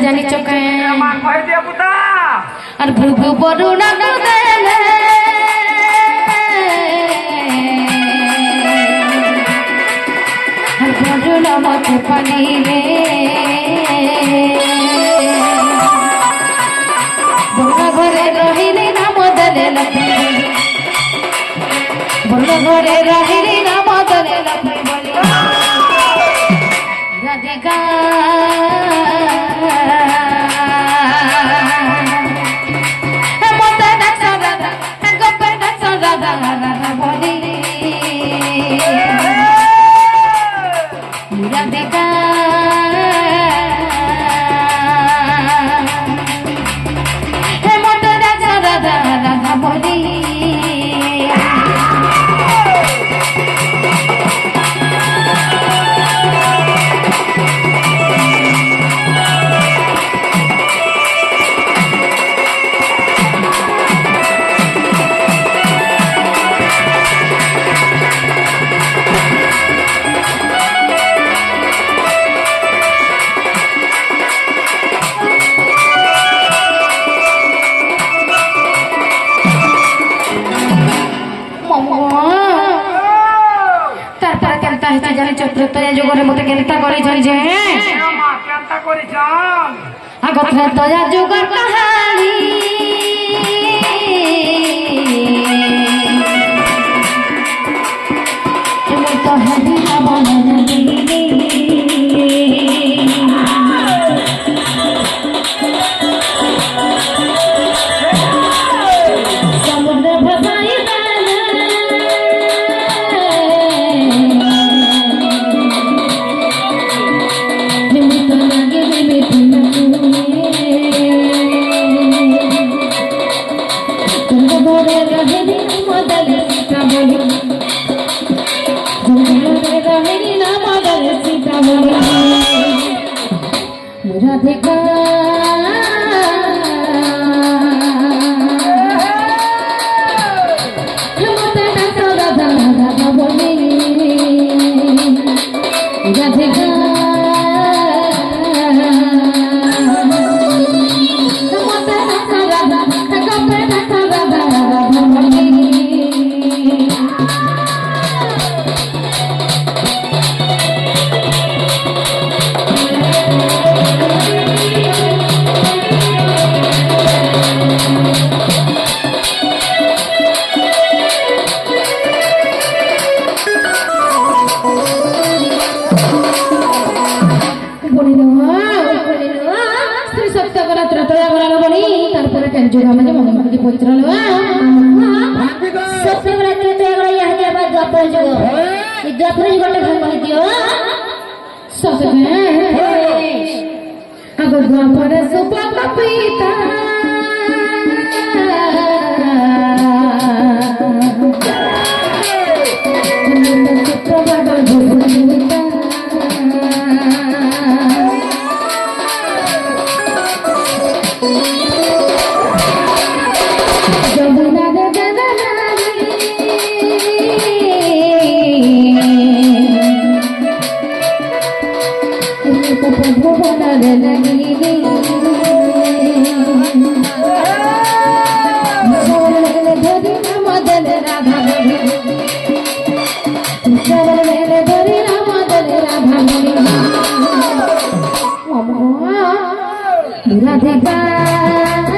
জানি চোখে আর ভুগু বরুণা দেলে আর বরুণা মাথে পানি রে বরুণা ঘরে রহিলি না মদলে লক্ষ্মী বরুণা ঘরে রহিলি না মদলে লক্ষ্মী বলি রাধিকা যুগরে মতো কেনতা করেছেন যে আগত দয়া যুগর কাহানি তো হবি না বলনি সমুদ্র ভাবাই রাধিকা রাধিকা রাধিকা